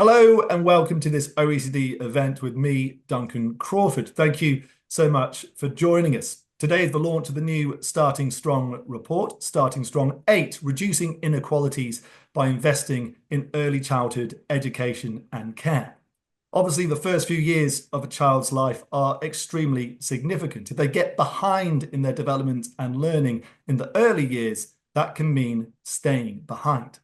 Hello and welcome to this OECD event with me, Duncan Crawford. Thank you so much for joining us. Today is the launch of the new Starting Strong report, Starting Strong 8, Reducing Inequalities by Investing in Early Childhood Education and Care. Obviously, the first few years of a child's life are extremely significant. If they get behind in their development and learning in the early years, that can mean staying behind.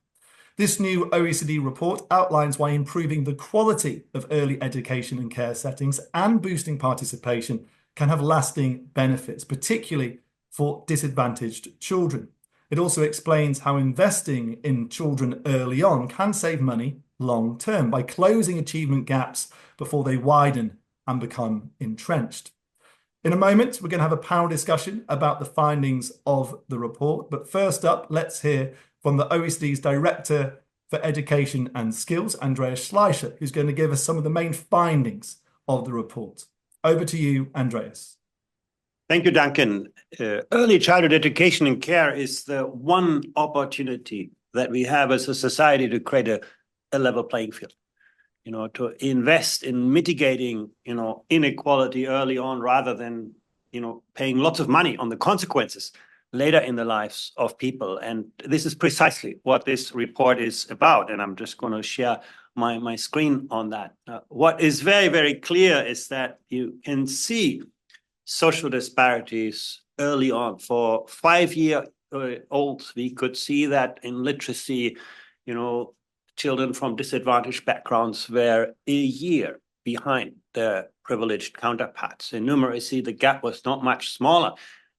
This new OECD report outlines why improving the quality of early education and care settings and boosting participation can have lasting benefits, particularly for disadvantaged children. It also explains how investing in children early on can save money long term by closing achievement gaps before they widen and become entrenched. In a moment, we're going to have a panel discussion about the findings of the report. But first up, let's hear from the OECD's Director for Education and Skills, Andreas Schleicher, who's going to give us some of the main findings of the report. Over to you, Andreas. Thank you, Duncan. Early childhood education and care is the one opportunity that we have as a society to create a level playing field, to invest in mitigating, inequality early on rather than, paying lots of money on the consequences later in the lives of people. And this is precisely what this report is about. And I'm just going to share my screen on that. What is very, very clear is that you can see social disparities early on. For 5-year-olds, we could see that in literacy, children from disadvantaged backgrounds were a year behind their privileged counterparts. In numeracy, the gap was not much smaller.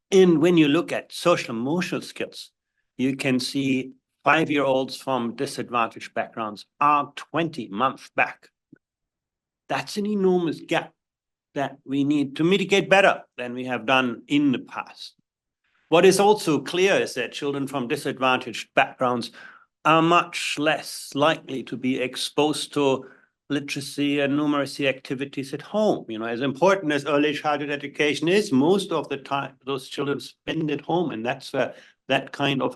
And when you look at social emotional skills, you can see 5-year-olds from disadvantaged backgrounds are 20 months back. That's an enormous gap that we need to mitigate better than we have done in the past. What is also clear is that children from disadvantaged backgrounds are much less likely to be exposed to literacy and numeracy activities at home. As important as early childhood education is, most of the time those children spend at home, and that's where that kind of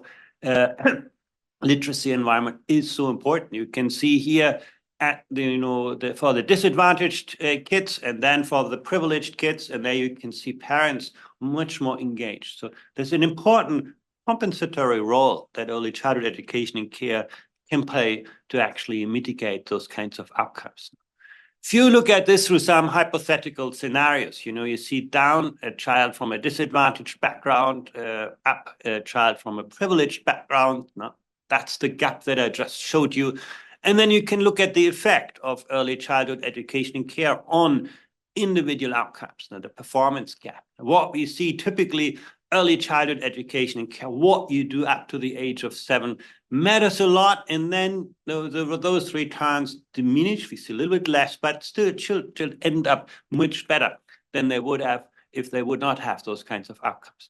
literacy environment is so important. You can see here at for the disadvantaged kids and then for the privileged kids, and there you can see parents much more engaged. So there's an important compensatory role that early childhood education and care can play to actually mitigate those kinds of outcomes. If you look at this through some hypothetical scenarios, you see down a child from a disadvantaged background, up a child from a privileged background. No, that's the gap that I just showed you. And then you can look at the effect of early childhood education and care on individual outcomes, the performance gap. What we see typically, early childhood education and care, what you do up to the age of 7 matters a lot. And then those returns diminish. We see a little bit less, but still children end up much better than they would have if they would not have those kinds of outcomes.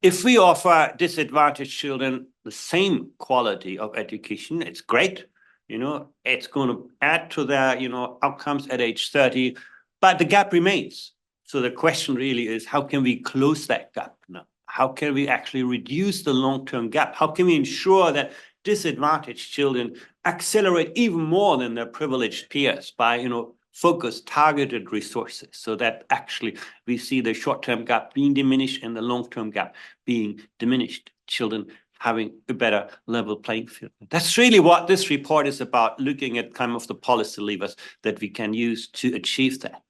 If we offer disadvantaged children the same quality of education, it's great. It's going to add to their, outcomes at age 30, but the gap remains. So the question really is, how can we close that gap now? How can we actually reduce the long-term gap? How can we ensure that disadvantaged children accelerate even more than their privileged peers by, focused, targeted resources, so that actually we see the short-term gap being diminished and the long-term gap being diminished, children having a better level playing field. That's really what this report is about, looking at kind of the policy levers that we can use to achieve that.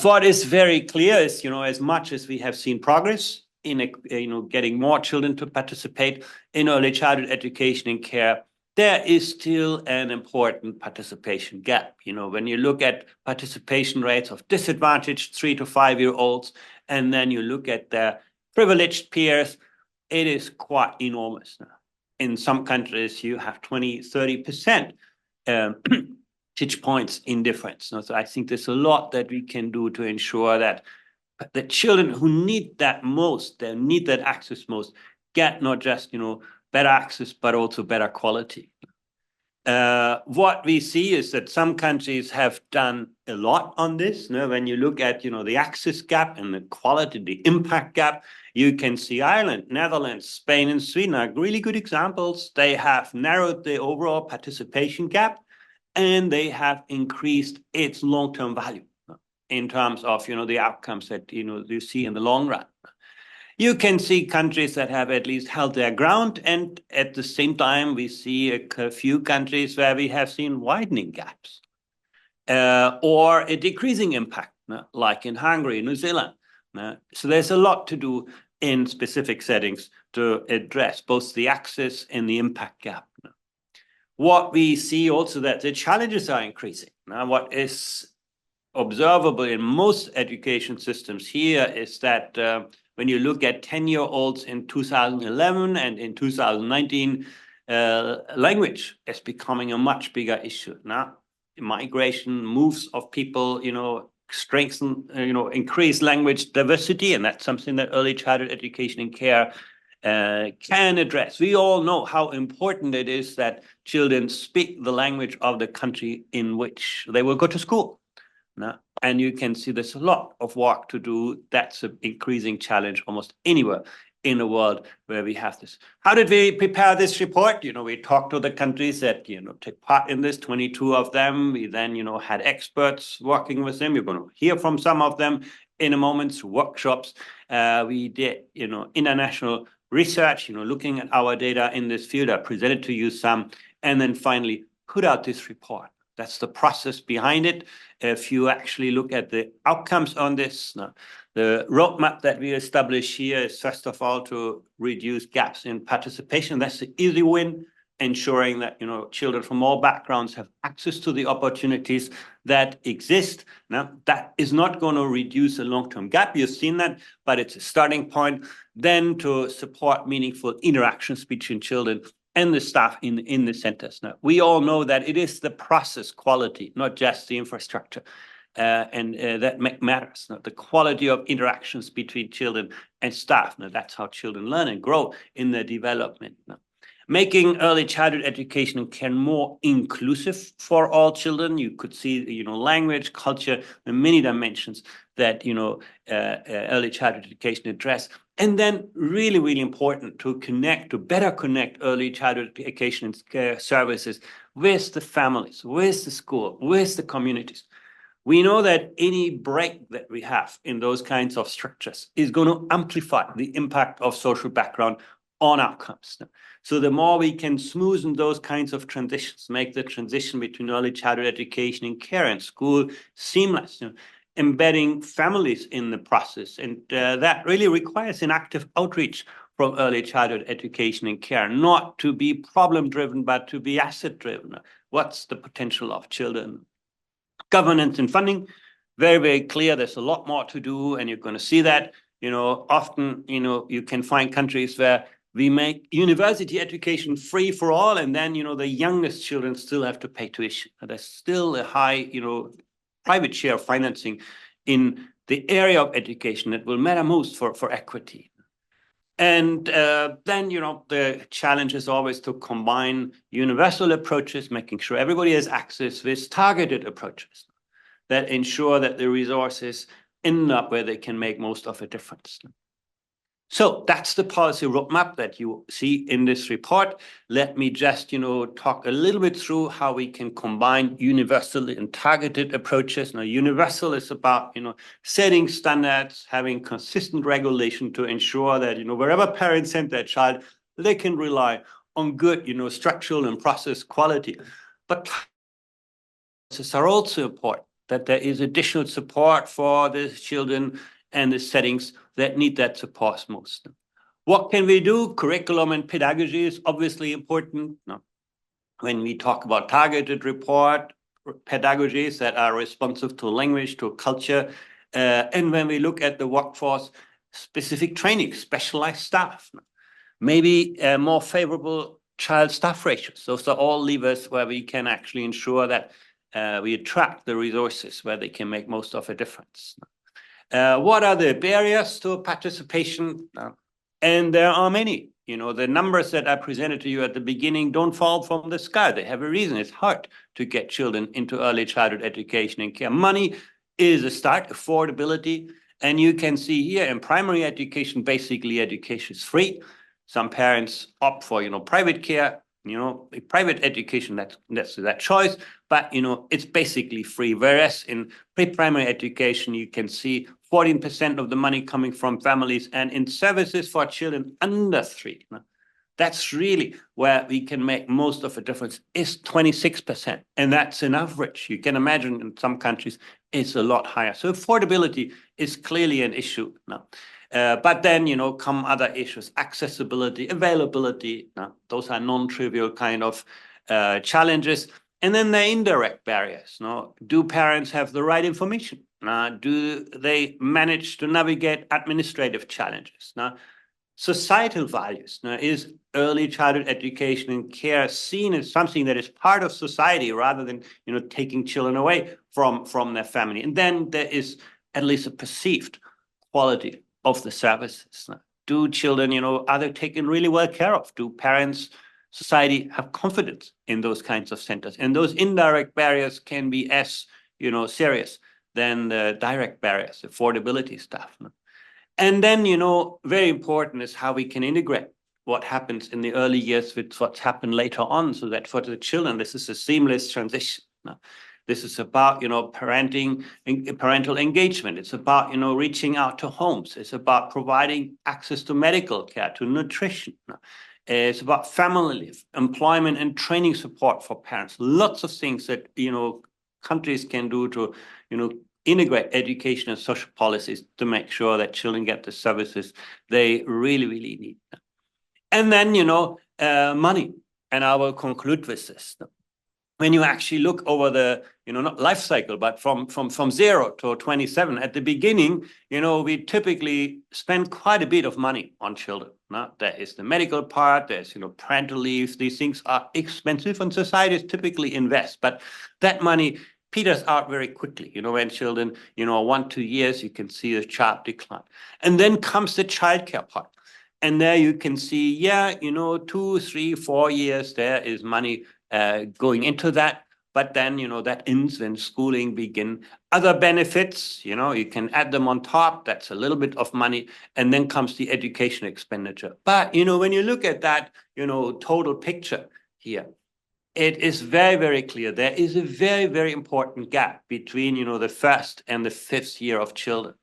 What is very clear is, as much as we have seen progress in, getting more children to participate in early childhood education and care, there is still an important participation gap. When you look at participation rates of disadvantaged 3 to 5-year-olds, and then you look at their privileged peers, it is quite enormous. In some countries, you have 20-30% percentage points in difference. So I think there's a lot that we can do to ensure that the children who need that most, they need that access most, get not just, better access, but also better quality. What we see is that some countries have done a lot on this. When you look at, the access gap and the quality, the impact gap, you can see Ireland, Netherlands, Spain, and Sweden are really good examples. They have narrowed the overall participation gap and they have increased its long-term value in terms of, the outcomes that, you see in the long run. You can see countries that have at least held their ground, and at the same time, we see a few countries where we have seen widening gaps or a decreasing impact, like in Hungary, New Zealand. So there's a lot to do in specific settings to address both the access and the impact gap. What we see also that the challenges are increasing. Now, what is observable in most education systems here is that when you look at 10-year-olds in 2011 and in 2019, language is becoming a much bigger issue. Now, migration, moves of people, strengthen, increase language diversity, and that's something that early childhood education and care can address. We all know how important it is that children speak the language of the country in which they will go to school. And you can see there's a lot of work to do. That's an increasing challenge almost anywhere in the world where we have this. How did we prepare this report? We talked to the countries that, take part in this, 22 of them. We then, had experts working with them. You're going to hear from some of them in a moment, workshops. We did, international research, looking at our data in this field. I presented to you some, and then finally put out this report. That's the process behind it. If you actually look at the outcomes on this, the roadmap that we establish here is, first of all, to reduce gaps in participation. That's the easy win, ensuring that children from all backgrounds have access to the opportunities that exist. Now, that is not going to reduce a long-term gap. You've seen that, but it's a starting point. Then to support meaningful interactions between children and the staff in the centers. Now, we all know that it is the process quality, not just the infrastructure, and that matters. Now, the quality of interactions between children and staff. Now, that's how children learn and grow in their development. Now, making early childhood education and care more inclusive for all children. You could see, language, culture, the many dimensions that, early childhood education address. And then really, really important to better connect early childhood education and care services with the families, with the school, with the communities. We know that any break that we have in those kinds of structures is going to amplify the impact of social background on outcomes. So the more we can smoothen those kinds of transitions, make the transition between early childhood education and care and school seamless, embedding families in the process. And that really requires an active outreach from early childhood education and care, not to be problem-driven, but to be asset-driven. What's the potential of children? Governance and funding, very, very clear. There's a lot more to do, and you're going to see that. Often, you can find countries where we make university education free for all, and then, the youngest children still have to pay tuition. There's still a high, private share of financing in the area of education that will matter most for equity. And then, the challenge is always to combine universal approaches, making sure everybody has access, with targeted approaches that ensure that the resources end up where they can make most of a difference. So that's the policy roadmap that you see in this report. Let me just, talk a little bit through how we can combine universal and targeted approaches. Now, universal is about, setting standards, having consistent regulation to ensure that, wherever parents send their child, they can rely on good, structural and process quality. But processes are also important, that there is additional support for the children and the settings that need that support most. What can we do? Curriculum and pedagogy is obviously important. When we talk about targeted pedagogies that are responsive to language, to culture, and when we look at the workforce, specific training, specialized staff, maybe more favorable child-staff ratios. Those are all levers where we can actually ensure that we attract the resources where they can make most of a difference. What are the barriers to participation? And there are many. The numbers that I presented to you at the beginning don't fall from the sky. They have a reason. It's hard to get children into early childhood education and care. Money is a start, affordability. And you can see here in primary education, basically education is free. Some parents opt for, private care. private education, that's that choice, but it's basically free. Whereas in pre-primary education, you can see 14% of the money coming from families, and in services for children under 3. That's really where we can make most of a difference, is 26%. And that's an average. You can imagine in some countries it's a lot higher. So affordability is clearly an issue now. But then, come other issues, accessibility, availability. Those are non-trivial kind of challenges. And then the indirect barriers. Do parents have the right information? Do they manage to navigate administrative challenges? Societal values. Is early childhood education and care seen as something that is part of society rather than taking children away from their family? And then there is at least a perceived quality of the services. Do children, are they taken really well care of? Do parents, society have confidence in those kinds of centers? And those indirect barriers can be as serious than the direct barriers, affordability stuff. And then, very important is how we can integrate what happens in the early years with what's happened later on, so that for the children, this is a seamless transition. This is about, parental engagement. It's about, reaching out to homes. It's about providing access to medical care, to nutrition. It's about family leave, employment and training support for parents. Lots of things that, countries can do to, integrate education and social policies to make sure that children get the services they really, really need. And then, money. And I will conclude with this. When you actually look over the, not life cycle, but from 0 to 27, at the beginning, we typically spend quite a bit of money on children. There is the medical part, there's, parental leave. These things are expensive and societies typically invest, but that money peters out very quickly. When children, 1-2 years, you can see a sharp decline. And then comes the childcare part. And there you can see, 2, 3, 4 years, there is money going into that. But then, that ends when schooling begin. Other benefits, you can add them on top. That's a little bit of money. And then comes the education expenditure. But, when you look at that, total picture here, it is very, very clear. There is a very, very important gap between, the 1st and the 5th year of children.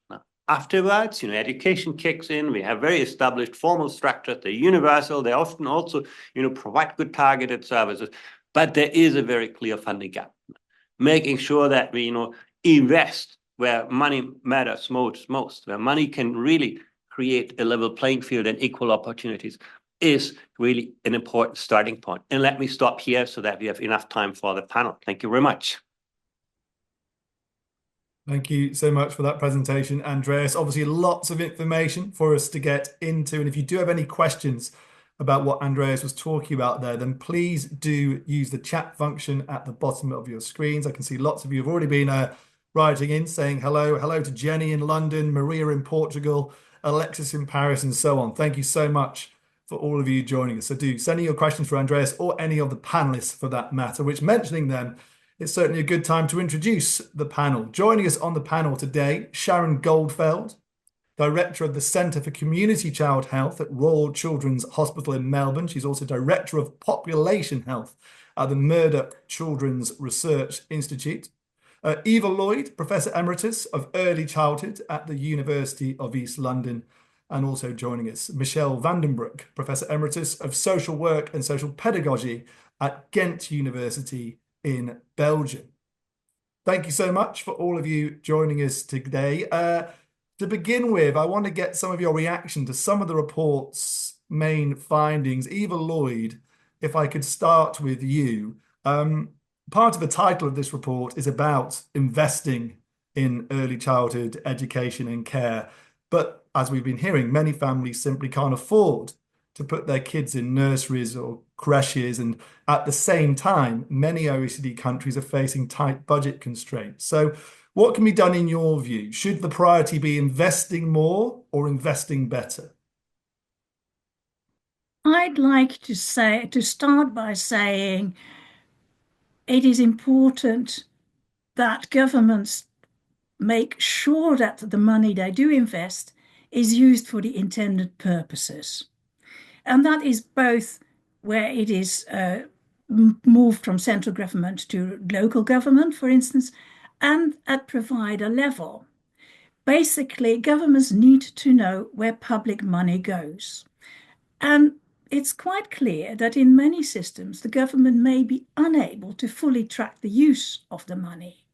Afterwards, education kicks in. We have very established formal structures. They're universal. They often also, provide good targeted services. But there is a very clear funding gap. Making sure that we, invest where money matters most, where money can really create a level playing field and equal opportunities, is really an important starting point. And let me stop here so that we have enough time for the panel. Thank you very much. Thank you so much for that presentation, Andreas. Obviously, lots of information for us to get into. And if you do have any questions about what Andreas was talking about there, then please do use the chat function at the bottom of your screens. I can see lots of you have already been writing in, saying hello. Hello to Jenny in London, Maria in Portugal, Alexis in Paris, and so on. Thank you so much for all of you joining us. So do send in your questions for Andreas or any of the panelists for that matter, which, mentioning them, it's certainly a good time to introduce the panel. Joining us on the panel today, Sharon Goldfeld, Director of the Centre for Community Child Health at Royal Children's Hospital in Melbourne. She's also Director of Population Health at the Murdoch Children's Research Institute. Eva Lloyd, Professor Emeritus of Early Childhood at the University of East London. And also joining us, Michelle Vandenbroek, Professor Emeritus of Social Work and Social Pedagogy at Ghent University in Belgium. Thank you so much for all of you joining us today. To begin with, I want to get some of your reaction to some of the report's main findings. Eva Lloyd, if I could start with you. Part of the title of this report is about investing in early childhood education and care. But as we've been hearing, many families simply can't afford to put their kids in nurseries or creches. And at the same time, many OECD countries are facing tight budget constraints. So what can be done in your view? Should the priority be investing more or investing better? I'd like to start by saying it is important that governments make sure that the money they do invest is used for the intended purposes. And that is both where it is moved from central government to local government, for instance, and at provider level. Basically, governments need to know where public money goes. And it's quite clear that in many systems, the government may be unable to fully track the use of the money.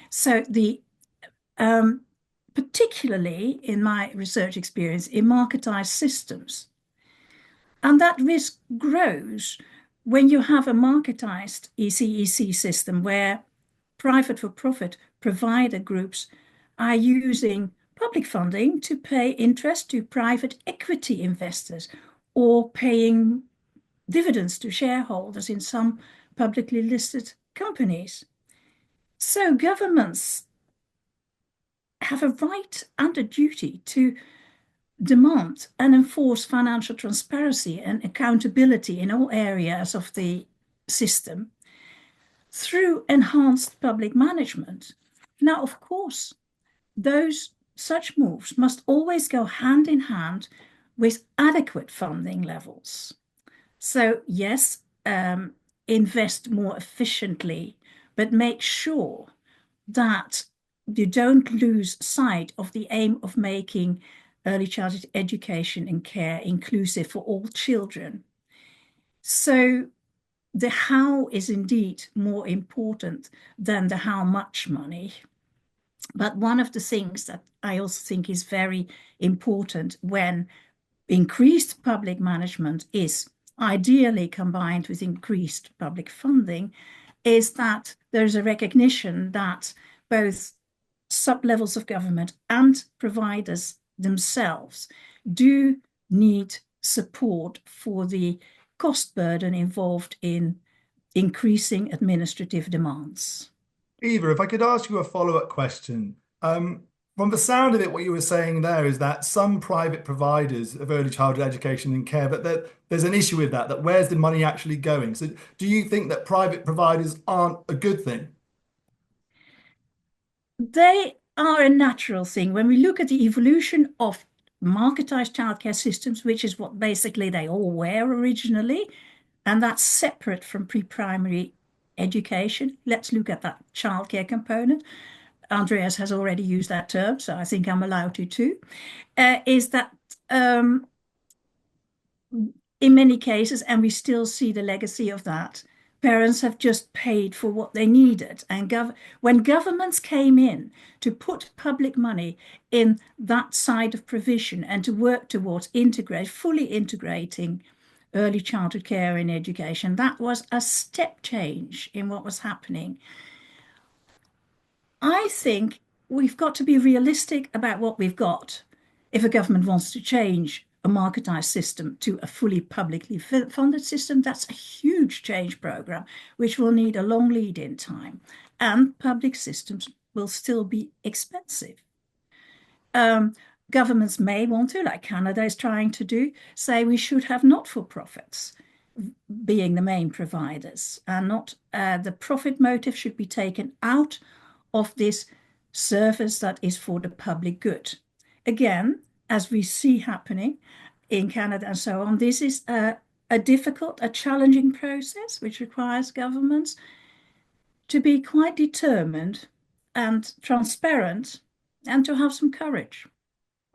So particularly in my research experience, in marketized systems. And that risk grows when you have a marketized ECEC system where private for-profit provider groups are using public funding to pay interest to private equity investors or paying dividends to shareholders in some publicly listed companies. So governments have a right and a duty to demand and enforce financial transparency and accountability in all areas of the system through enhanced public management. Now, of course, such moves must always go hand in hand with adequate funding levels. So yes, invest more efficiently, but make sure that you don't lose sight of the aim of making early childhood education and care inclusive for all children. So the how is indeed more important than the how much money. But one of the things that I also think is very important when increased public management is ideally combined with increased public funding is that there's a recognition that both sub-levels of government and providers themselves do need support for the cost burden involved in increasing administrative demands. Eva, if I could ask you a follow-up question. From the sound of it, what you were saying there is that some private providers of early childhood education and care, but there's an issue with that where's the money actually going? So do you think that private providers aren't a good thing? They are a natural thing. When we look at the evolution of marketized childcare systems, which is what basically they all were originally, and that's separate from pre-primary education. Let's look at that childcare component. Andreas has already used that term, so I think I'm allowed to too, is that in many cases, and we still see the legacy of that, parents have just paid for what they needed. And when governments came in to put public money in that side of provision and to work towards fully integrating early childhood care and education, that was a step change in what was happening. I think we've got to be realistic about what we've got. If a government wants to change a marketized system to a fully publicly funded system, that's a huge change program, which will need a long lead-in time. And public systems will still be expensive. Governments may want to, like Canada is trying to do, say we should have not-for-profits being the main providers, and not the profit motive should be taken out of this service that is for the public good. Again, as we see happening in Canada and so on, this is a challenging process, which requires governments to be quite determined and transparent and to have some courage.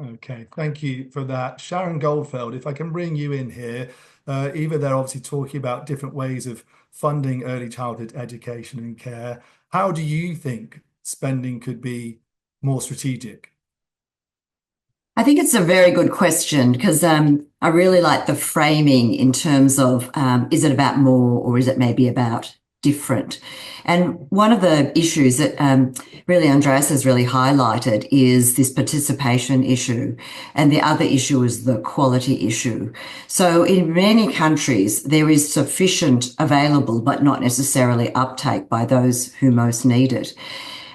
Okay, thank you for that. Sharon Goldfeld, if I can bring you in here. Eva, they're obviously talking about different ways of funding early childhood education and care. How do you think spending could be more strategic? I think it's a very good question because I really like the framing in terms of is it about more or is it maybe about different? And one of the issues that really Andreas has really highlighted is this participation issue. And the other issue is the quality issue. So in many countries, there is sufficient available, but not necessarily uptake by those who most need it.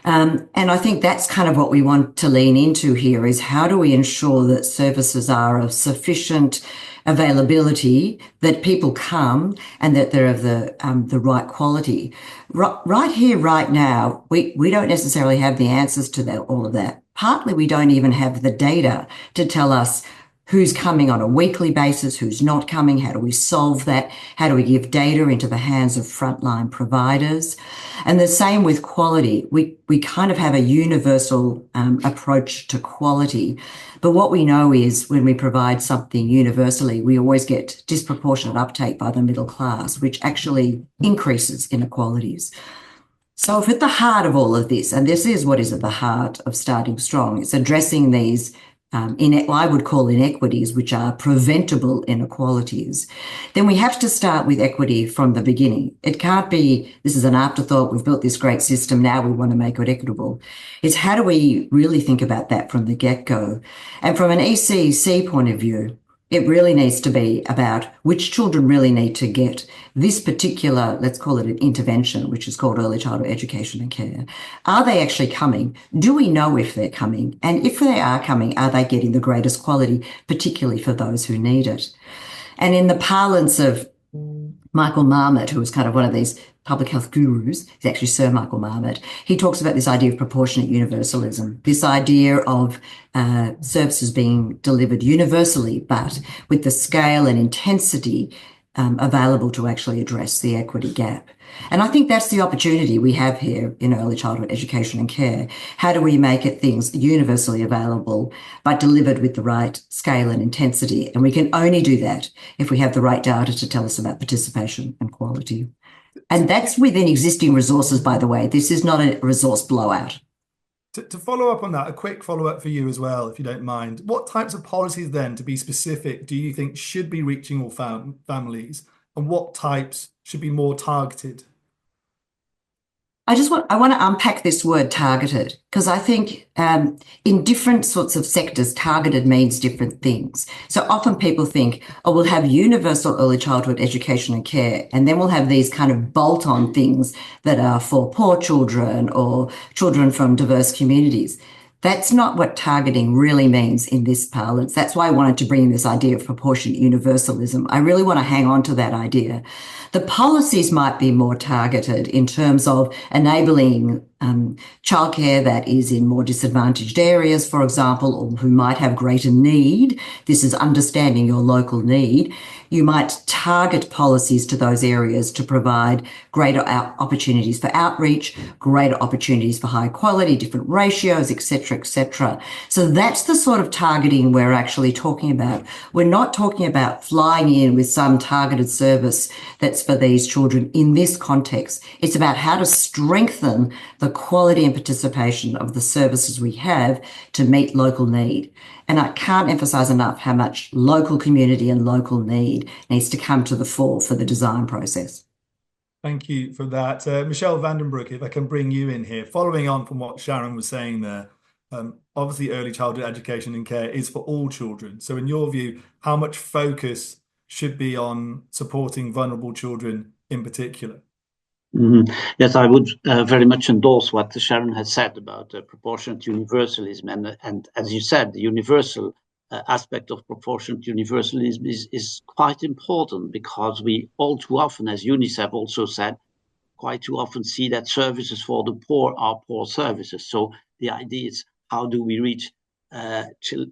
And I think that's kind of what we want to lean into here is how do we ensure that services are of sufficient availability, that people come and that they're of the right quality. Right here, right now, we don't necessarily have the answers to all of that. Partly we don't even have the data to tell us who's coming on a weekly basis, who's not coming, how do we solve that, how do we give data into the hands of frontline providers. And the same with quality. We kind of have a universal approach to quality, but what we know is when we provide something universally, we always get disproportionate uptake by the middle class, which actually increases inequalities. So if at the heart of all of this, and this is what is at the heart of Starting Strong, it's addressing these, I would call inequities, which are preventable inequalities, then we have to start with equity from the beginning. It can't be, this is an afterthought, we've built this great system, now we want to make it equitable. It's how do we really think about that from the get-go? And from an ECEC point of view, it really needs to be about which children really need to get this particular, let's call it an intervention, which is called early childhood education and care. Are they actually coming? Do we know if they're coming? And if they are coming, are they getting the greatest quality, particularly for those who need it? And in the parlance of Michael Marmot, who was kind of one of these public health gurus, he's actually Sir Michael Marmot, he talks about this idea of proportionate universalism, this idea of services being delivered universally, but with the scale and intensity available to actually address the equity gap. And I think that's the opportunity we have here in early childhood education and care. How do we make it things universally available, but delivered with the right scale and intensity? And we can only do that if we have the right data to tell us about participation and quality. And that's within existing resources, by the way. This is not a resource blowout. To follow up on that, a quick follow-up for you as well, if you don't mind. What types of policies then, to be specific, do you think should be reaching all families, and what types should be more targeted? I want to unpack this word targeted, because I think in different sorts of sectors, targeted means different things. So often people think, oh, we'll have universal early childhood education and care, and then we'll have these kind of bolt-on things that are for poor children or children from diverse communities. That's not what targeting really means in this parlance. That's why I wanted to bring in this idea of proportionate universalism. I really want to hang on to that idea. The policies might be more targeted in terms of enabling childcare that is in more disadvantaged areas, for example, or who might have greater need. This is understanding your local need. You might target policies to those areas to provide greater opportunities for outreach, greater opportunities for high quality, different ratios, etc., etc. So that's the sort of targeting we're actually talking about. We're not talking about flying in with some targeted service that's for these children in this context. It's about how to strengthen the quality and participation of the services we have to meet local need. And I can't emphasize enough how much local community and local need needs to come to the fore for the design process. Thank you for that. Michelle Vandenbroek, if I can bring you in here, following on from what Sharon was saying there, obviously early childhood education and care is for all children. So in your view, how much focus should be on supporting vulnerable children in particular? Yes, I would very much endorse what Sharon has said about proportionate universalism. And as you said, the universal aspect of proportionate universalism is quite important, because we all too often, as UNICEF also said, quite too often see that services for the poor are poor services. So the idea is, how do we reach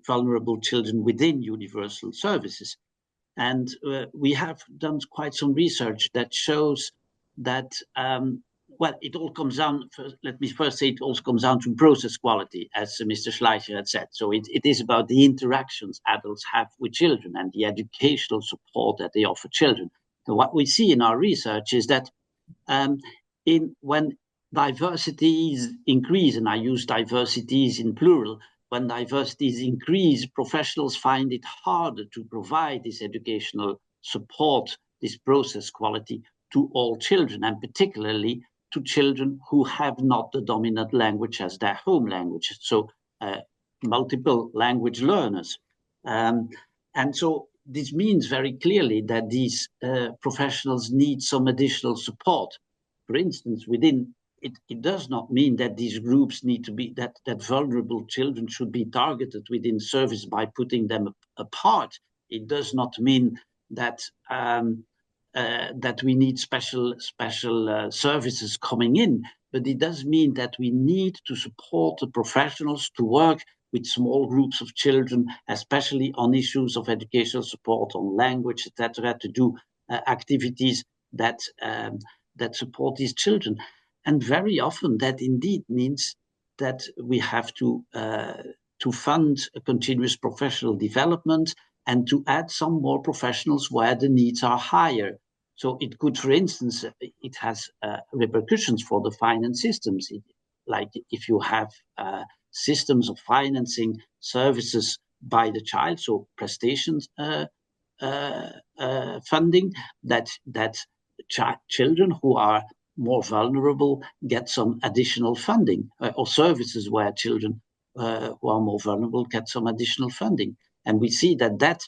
vulnerable children within universal services? And we have done quite some research that shows that, well, it all comes down, let me first say, it also comes down to process quality, as Mr. Schleicher had said. So it is about the interactions adults have with children and the educational support that they offer children. So what we see in our research is that when diversities increase, and I use diversities in plural, when diversities increase, professionals find it harder to provide this educational support, this process quality, to all children, and particularly to children who have not the dominant language as their home language. So multiple language learners. And so this means very clearly that these professionals need some additional support. For instance, within it does not mean that these groups need to be, that vulnerable children should be targeted within service by putting them apart. It does not mean that that we need special services coming in, but it does mean that we need to support the professionals to work with small groups of children, especially on issues of educational support, on language, etc., to do activities that support these children. And very often that indeed means that we have to fund a continuous professional development and to add some more professionals where the needs are higher. So it could, for instance, it has repercussions for the finance systems. Like if you have systems of financing services by the child, so prestations funding, that children who are more vulnerable get some additional funding, or services where children who are more vulnerable get some additional funding. And we see that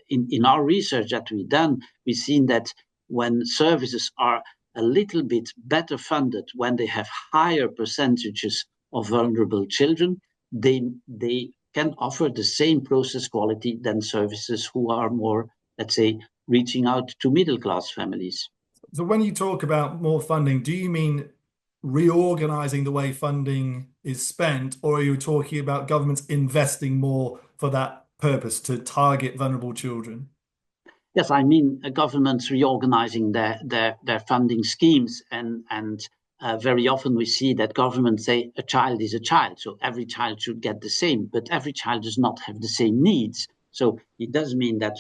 in our research that we've done, we've seen that when services are a little bit better funded, when they have higher percentages of vulnerable children, they can offer the same process quality than services who are more, let's say, reaching out to middle-class families. So when you talk about more funding, do you mean reorganizing the way funding is spent, or are you talking about governments investing more for that purpose to target vulnerable children? Yes, I mean governments reorganizing their funding schemes, and very often we see that governments say a child is a child, so every child should get the same, but every child does not have the same needs. So it does mean that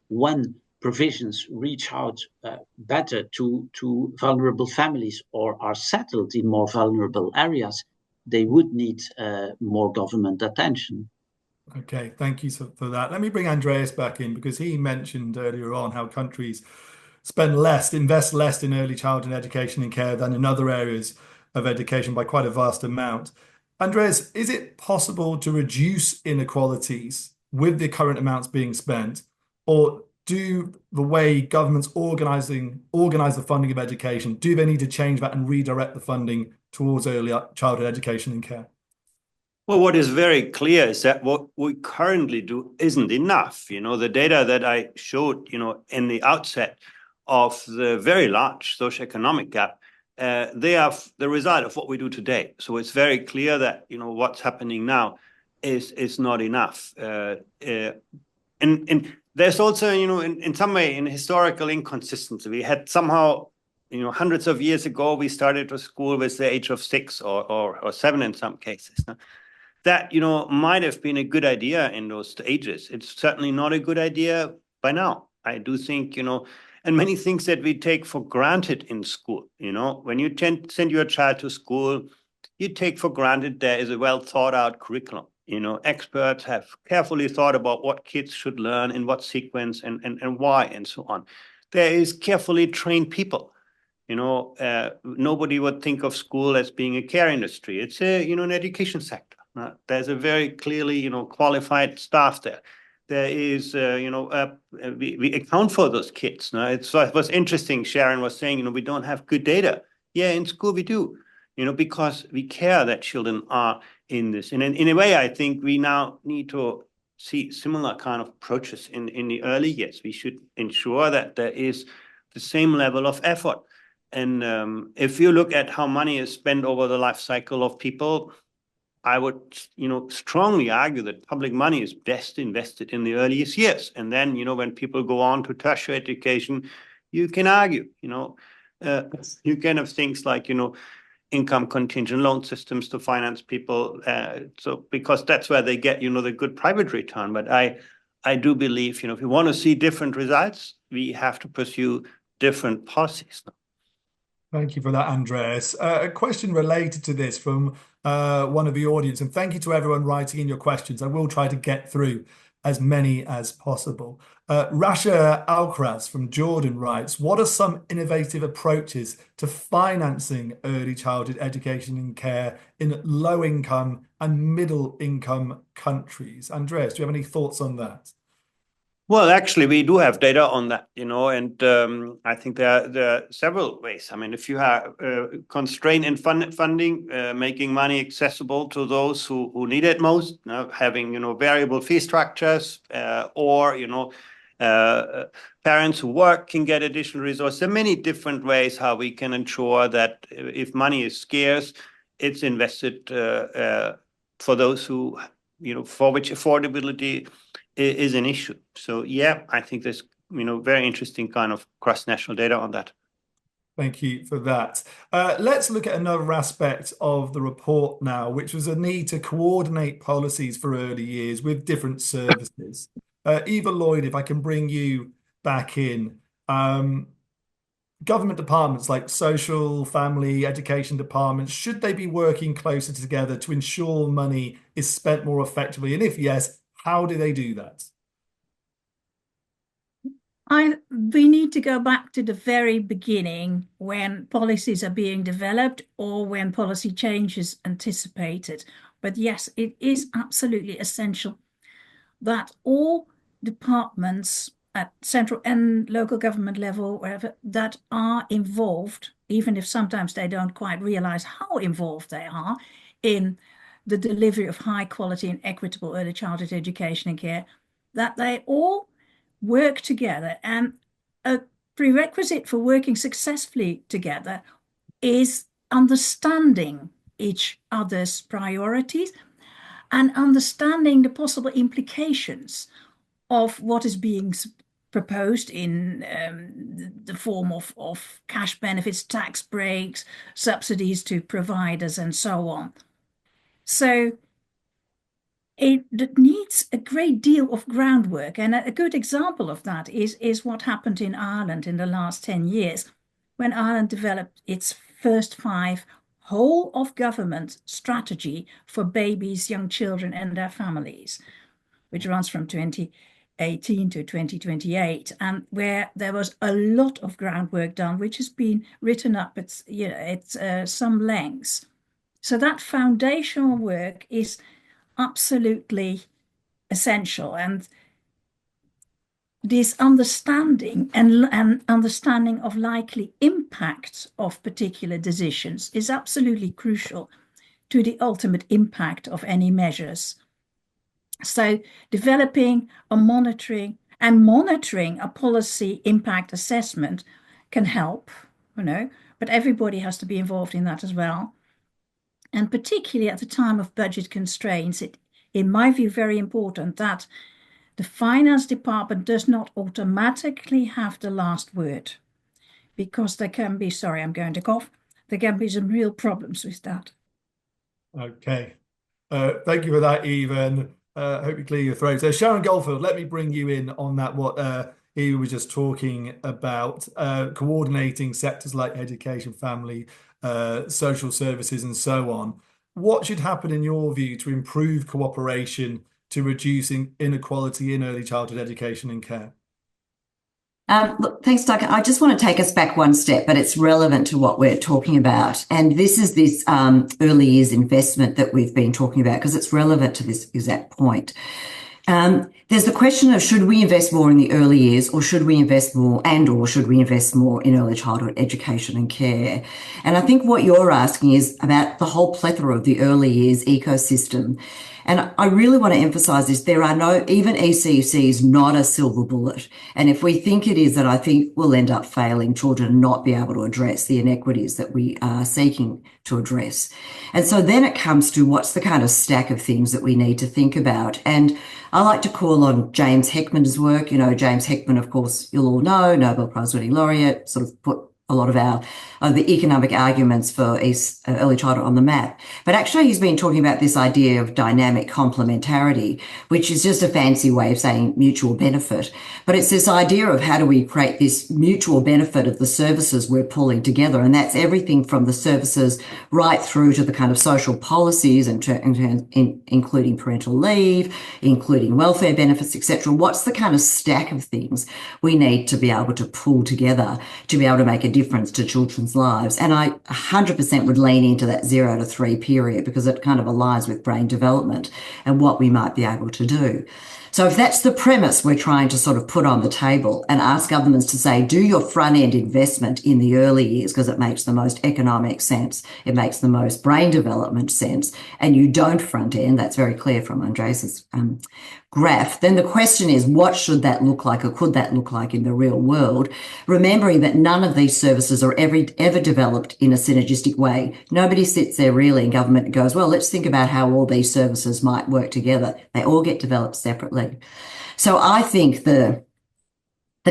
when provisions reach out better to vulnerable families or are settled in more vulnerable areas, they would need more government attention. Okay, thank you for that. Let me bring Andreas back in, because he mentioned earlier on how countries invest less in early childhood education and care than in other areas of education by quite a vast amount. Andreas, is it possible to reduce inequalities with the current amounts being spent, or do the way governments organize the funding of education, do they need to change that and redirect the funding towards early childhood education and care? Well, what is very clear is that what we currently do isn't enough. The data that I showed, in the outset of the very large socioeconomic gap, they are the result of what we do today. So it's very clear that, what's happening now is not enough. And there's also, in some way, an historical inconsistency. We had somehow, hundreds of years ago, we started to school with the age of 6 or 7 in some cases. That, might have been a good idea in those ages. It's certainly not a good idea by now. I do think, and many things that we take for granted in school, when you send your child to school, you take for granted there is a well thought out curriculum. Experts have carefully thought about what kids should learn in what sequence and why and so on. There is carefully trained people. Nobody would think of school as being a care industry. It's an education sector. There's a very clearly, qualified staff there. There is, we account for those kids. It was interesting. Sharon was saying, we don't have good data. Yeah, in school we do, because we care that children are in this. And in a way, I think we now need to see similar kind of approaches in the early years. We should ensure that there is the same level of effort. And if you look at how money is spent over the life cycle of people, I would, strongly argue that public money is best invested in the earliest years. And then, when people go on to tertiary education, you can argue, you can have things like, income contingent loan systems to finance people. So because that's where they get, the good private return. But I do believe, if we want to see different results, we have to pursue different policies. Thank you for that, Andreas. A question related to this from one of the audience, and thank you to everyone writing in your questions. I will try to get through as many as possible. Rasha Alkraz from Jordan writes, what are some innovative approaches to financing early childhood education and care in low-income and middle-income countries? Andreas, do you have any thoughts on that? Well, actually, we do have data on that, and I think there are several ways. I mean, if you have constraint in funding, making money accessible to those who need it most, having, variable fee structures, or, parents who work can get additional resources. There are many different ways how we can ensure that if money is scarce, it's invested for those who, for which affordability is an issue. So yeah, I think there's, very interesting kind of cross-national data on that. Thank you for that. Let's look at another aspect of the report now, which was a need to coordinate policies for early years with different services. Eva Lloyd, if I can bring you back in. Government departments like social, family, education departments, should they be working closer together to ensure money is spent more effectively? And if yes, how do they do that? We need to go back to the very beginning when policies are being developed or when policy change is anticipated. But yes, it is absolutely essential that all departments at central and local government level, wherever, that are involved, even if sometimes they don't quite realize how involved they are in the delivery of high quality and equitable early childhood education and care, that they all work together. And a prerequisite for working successfully together is understanding each other's priorities and understanding the possible implications of what is being proposed in the form of cash benefits, tax breaks, subsidies to providers, and so on. So it needs a great deal of groundwork. And a good example of that is what happened in Ireland in the last 10 years, when Ireland developed its first 5 whole of government strategy for babies, young children, and their families, which runs from 2018 to 2028, and where there was a lot of groundwork done, which has been written up at some lengths. So that foundational work is absolutely essential, and this understanding and understanding of likely impacts of particular decisions is absolutely crucial to the ultimate impact of any measures. So developing a monitoring a policy impact assessment can help, but everybody has to be involved in that as well. And particularly at the time of budget constraints, it, in my view, very important that the finance department does not automatically have the last word, because there can be, sorry, I'm going to cough, there can be some real problems with that. Okay. Thank you for that, Eva, and hope you clear your throat. So Sharon Goldfield, let me bring you in on that, what Eva was just talking about, coordinating sectors like education, family, social services, and so on. What should happen in your view to improve cooperation to reducing inequality in early childhood education and care? Look, thanks, Duncan. I just want to take us back one step, but it's relevant to what we're talking about. And this is this early years investment that we've been talking about, because it's relevant to this exact point. There's the question of, should we invest more in the early years, or should we invest more in early childhood education and care? And I think what you're asking is about the whole plethora of the early years ecosystem. And I really want to emphasize this. There are no, even ECEC is not a silver bullet. And if we think it is, then I think we'll end up failing children and not be able to address the inequities that we are seeking to address. And so then it comes to what's the kind of stack of things that we need to think about. And I like to call on James Heckman's work. James Heckman, of course, you'll all know, Nobel Prize winning laureate, sort of put a lot of the economic arguments for early childhood on the map. But actually, he's been talking about this idea of dynamic complementarity, which is just a fancy way of saying mutual benefit. But it's this idea of how do we create this mutual benefit of the services we're pulling together. And that's everything from the services right through to the kind of social policies, including parental leave, including welfare benefits, etc. What's the kind of stack of things we need to be able to pull together to be able to make a difference to children's lives? And I 100% would lean into that 0 to 3 period, because it kind of aligns with brain development and what we might be able to do. So if that's the premise we're trying to sort of put on the table and ask governments to say, do your front end investment in the early years because it makes the most economic sense, it makes the most brain development sense, and you don't front end, that's very clear from Andreas's graph, then the question is, what should that look like, or could that look like in the real world? Remembering that none of these services are ever developed in a synergistic way. Nobody sits there really in government and goes, well, let's think about how all these services might work together. They all get developed separately. So I think the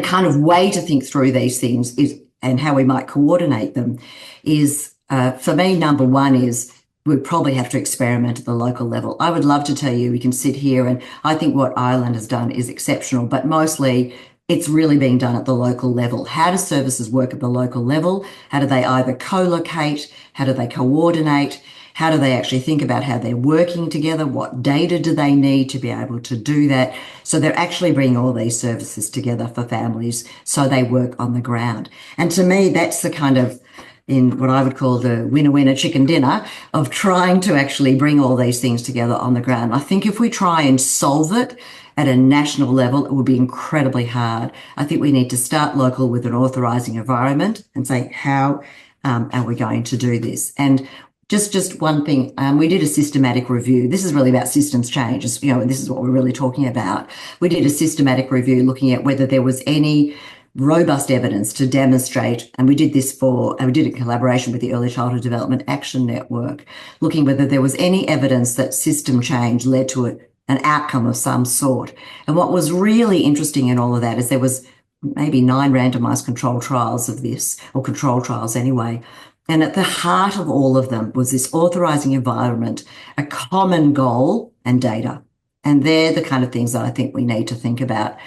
kind of way to think through these things is, and how we might coordinate them is, for me, number one is, we probably have to experiment at the local level. I would love to tell you we can sit here, and I think what Ireland has done is exceptional, but mostly it's really being done at the local level. How do services work at the local level? How do they either co-locate? How do they coordinate? How do they actually think about how they're working together? What data do they need to be able to do that? So they're actually bringing all these services together for families so they work on the ground. And to me, that's the kind of, in what I would call the winner-winner chicken dinner of trying to actually bring all these things together on the ground. I think if we try and solve it at a national level, it would be incredibly hard. I think we need to start local with an authorising environment and say, how are we going to do this? And just one thing, we did a systematic review. This is really about systems change. You know, this is what we're really talking about. We did a systematic review looking at whether there was any robust evidence to demonstrate, and we did it in collaboration with the Early Childhood Development Action Network, looking whether there was any evidence that system change led to an outcome of some sort. And what was really interesting in all of that is there was maybe 9 randomized control trials of this, or control trials anyway. And at the heart of all of them was this authorising environment, a common goal, and data. And they're the kind of things that I think we need to think about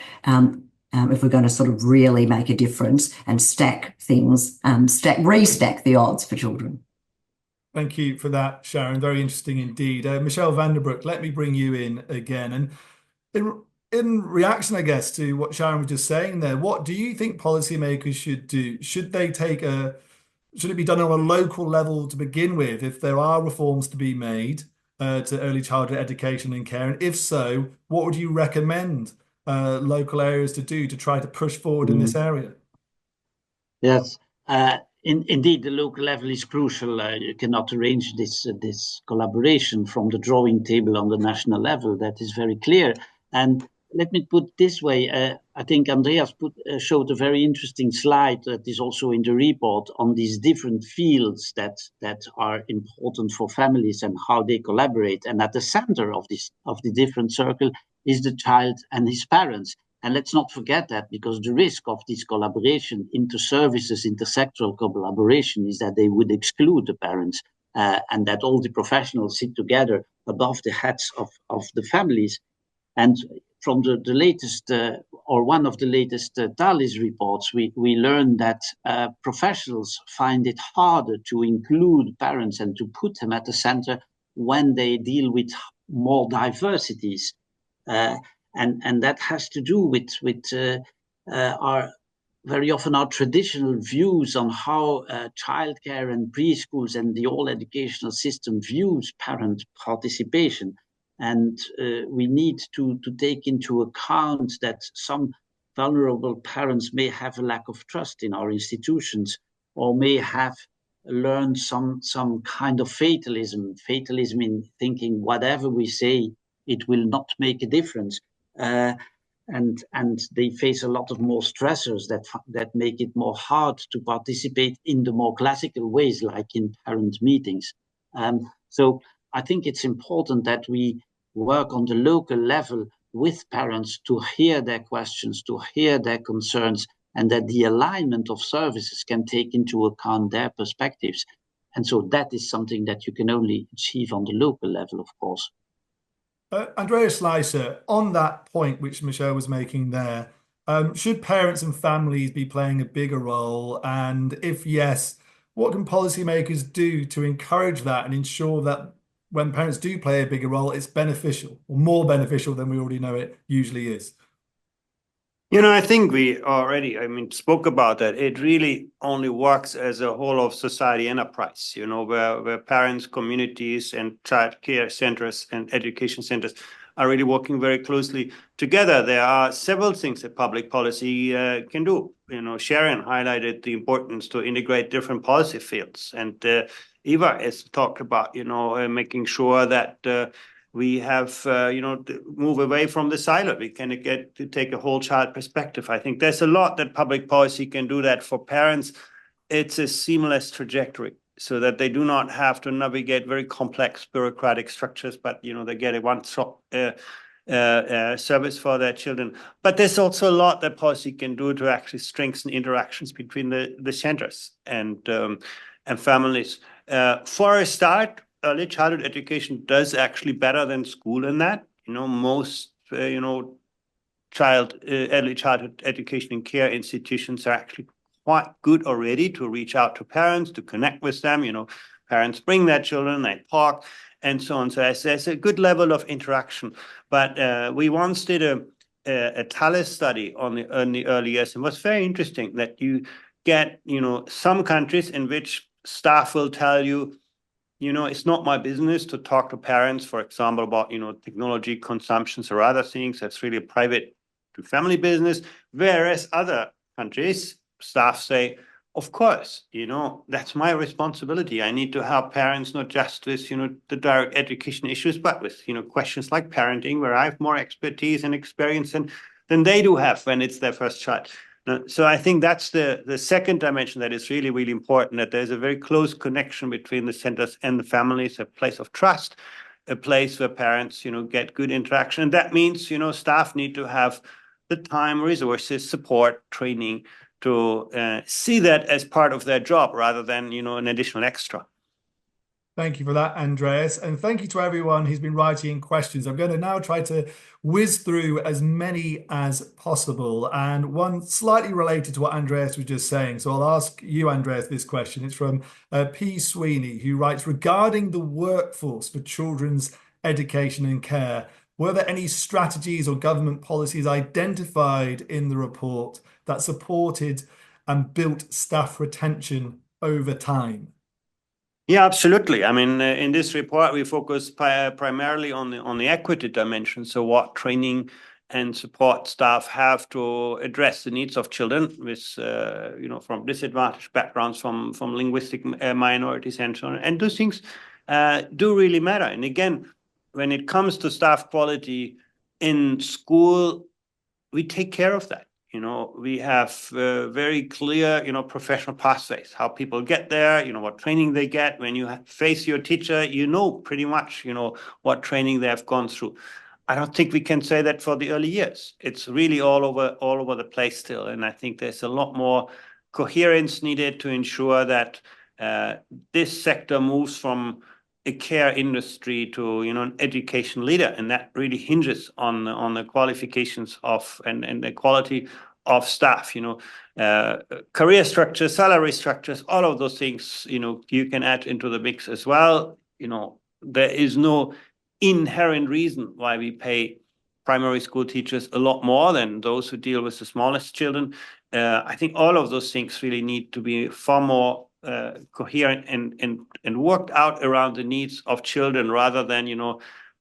if we're going to sort of really make a difference and stack things, restack the odds for children. Thank you for that, Sharon. Very interesting indeed. Michelle Vanderbroek, let me bring you in again. And in reaction, I guess, to what Sharon was just saying there, what do you think policymakers should do? Should it be done on a local level to begin with, if there are reforms to be made to early childhood education and care? And if so, what would you recommend local areas to do to try to push forward in this area? Yes, indeed, the local level is crucial. You cannot arrange this collaboration from the drawing table on the national level. That is very clear. And let me put this way. I think Andreas showed a very interesting slide that is also in the report on these different fields that are important for families and how they collaborate. And at the center of the different circle is the child and his parents. And let's not forget that, because the risk of this collaboration, inter-services, intersectoral collaboration, is that they would exclude the parents and that all the professionals sit together above the heads of the families. And from the latest, or one of the latest TALIS reports, we learned that professionals find it harder to include parents and to put them at the center when they deal with more diversities. And that has to do with our very often our traditional views on how childcare and preschools and the whole educational system views parent participation. And we need to take into account that some vulnerable parents may have a lack of trust in our institutions, or may have learned some kind of fatalism in thinking whatever we say, it will not make a difference. And they face a lot of more stressors that make it more hard to participate in the more classical ways, like in parent meetings. So I think it's important that we work on the local level with parents to hear their questions, to hear their concerns, and that the alignment of services can take into account their perspectives. And so that is something that you can only achieve on the local level, of course. Andreas Slicer, on that point which Michelle was making there, should parents and families be playing a bigger role? And if yes, what can policymakers do to encourage that and ensure that when parents do play a bigger role, it's beneficial, or more beneficial than we already know it usually is? You know, I think we already, spoke about that. It really only works as a whole of society enterprise, where parents, communities, and child care centers and education centers are really working very closely together. There are several things that public policy can do. Sharon highlighted the importance to integrate different policy fields, and Eva has talked about, making sure that we have, move away from the silo. We can get to take a whole child perspective. I think there's a lot that public policy can do that for parents. It's a seamless trajectory so that they do not have to navigate very complex bureaucratic structures, but, they get a one-stop service for their children. But there's also a lot that policy can do to actually strengthen interactions between the centers and families. For a start, early childhood education does actually better than school in that. Most early childhood education and care institutions are actually quite good already to reach out to parents, to connect with them. Parents bring their children, they talk, and so on. So there's a good level of interaction. But we once did a TALIS study on the early years, and it was very interesting that you get, some countries in which staff will tell you, it's not my business to talk to parents, for example, about, technology consumptions or other things. That's really a private to family business. Whereas other countries, staff say, of course, that's my responsibility. I need to help parents, not just with, the direct education issues, but with, questions like parenting, where I have more expertise and experience than they do have when it's their first child. So I think that's the second dimension that is really, really important, that there's a very close connection between the centers and the families, a place of trust, a place where parents, get good interaction. And that means, staff need to have the time, resources, support, training to see that as part of their job rather than, an additional extra. Thank you for that, Andreas. And thank you to everyone who's been writing questions. I'm going to now try to whiz through as many as possible. And one slightly related to what Andreas was just saying. So I'll ask you, Andreas, this question. It's from P. Sweeney, who writes, regarding the workforce for children's education and care, were there any strategies or government policies identified in the report that supported and built staff retention over time? Yeah, absolutely. I mean, in this report, we focus primarily on the equity dimension. So what training and support staff have to address the needs of children with, from disadvantaged backgrounds, from linguistic minorities and so on. And those things do really matter. And again, when it comes to staff quality in school, we take care of that. We have very clear, professional pathways, how people get there, what training they get. When you face your teacher, pretty much, what training they have gone through. I don't think we can say that for the early years. It's really all over the place still. And I think there's a lot more coherence needed to ensure that this sector moves from a care industry to, an education leader. And that really hinges on the qualifications of and the quality of staff, career structures, salary structures, all of those things, you can add into the mix as well. There is no inherent reason why we pay primary school teachers a lot more than those who deal with the smallest children. I think all of those things really need to be far more coherent and worked out around the needs of children rather than,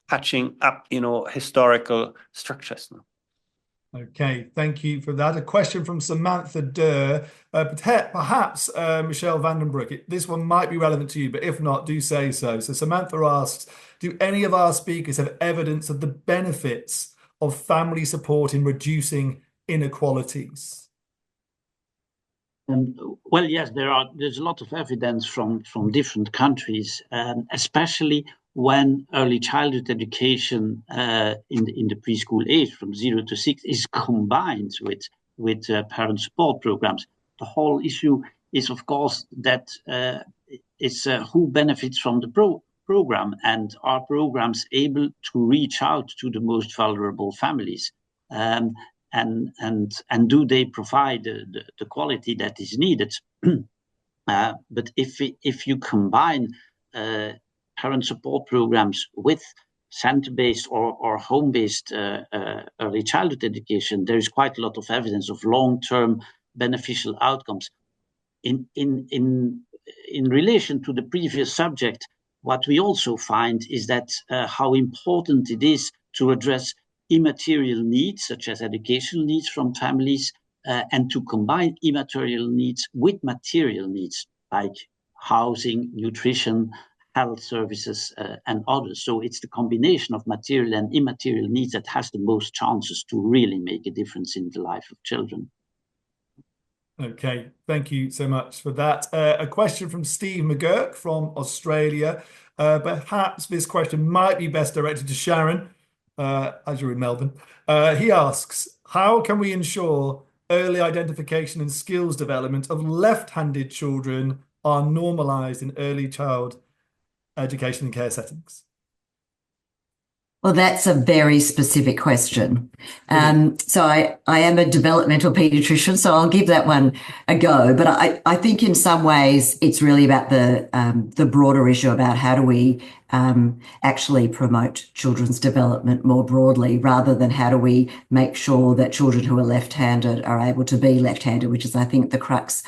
patching up, historical structures. Okay, thank you for that. A question from Samantha Durr. Perhaps Michelle Vandenbroek. This one might be relevant to you, but if not, do say so. So Samantha asks, do any of our speakers have evidence of the benefits of family support in reducing inequalities? Well, yes, there's a lot of evidence from different countries, especially when early childhood education in the preschool age from 0 to 6 is combined with parent support programs. The whole issue is, of course, that it's who benefits from the program, and are programs able to reach out to the most vulnerable families, and do they provide the quality that is needed? But if you combine parent support programs with center-based or home-based early childhood education, there is quite a lot of evidence of long-term beneficial outcomes. In relation to the previous subject, what we also find is that how important it is to address immaterial needs, such as educational needs from families, and to combine immaterial needs with material needs, like housing, nutrition, health services, and others. So it's the combination of material and immaterial needs that has the most chances to really make a difference in the life of children. Okay, thank you so much for that. A question from Steve McGurk from Australia. Perhaps this question might be best directed to Sharon, as you're in Melbourne. He asks, how can we ensure early identification and skills development of left-handed children are normalised in early child education and care settings? Well, that's a very specific question. So I am a developmental paediatrician, so I'll give that one a go. But I think in some ways it's really about the broader issue about how do we actually promote children's development more broadly, rather than how do we make sure that children who are left-handed are able to be left-handed, which is, I think, the crux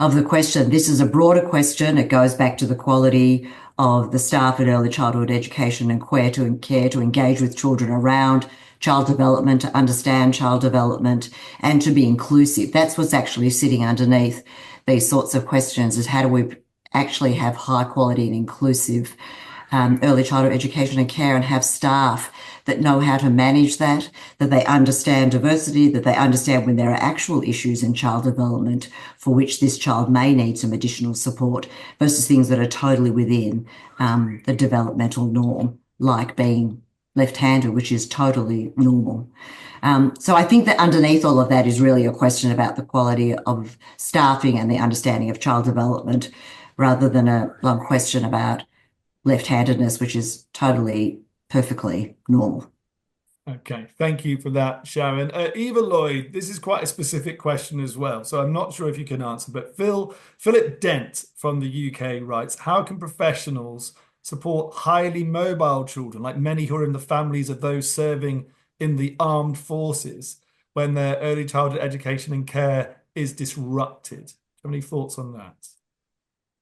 of the question. This is a broader question. It goes back to the quality of the staff in early childhood education and care to engage with children around child development, to understand child development, and to be inclusive. That's what's actually sitting underneath these sorts of questions, is how do we actually have high quality and inclusive early childhood education and care, and have staff that know how to manage that they understand diversity, that they understand when there are actual issues in child development for which this child may need some additional support, versus things that are totally within the developmental norm, like being left-handed, which is totally normal. So I think that underneath all of that is really a question about the quality of staffing and the understanding of child development, rather than a long question about left-handedness, which is totally perfectly normal. Okay, thank you for that, Sharon. Eva Lloyd, this is quite a specific question as well, so I'm not sure if you can answer, but Philip Dent from the UK writes, how can professionals support highly mobile children, like many who are in the families of those serving in the armed forces, when their early childhood education and care is disrupted? Do you have any thoughts on that?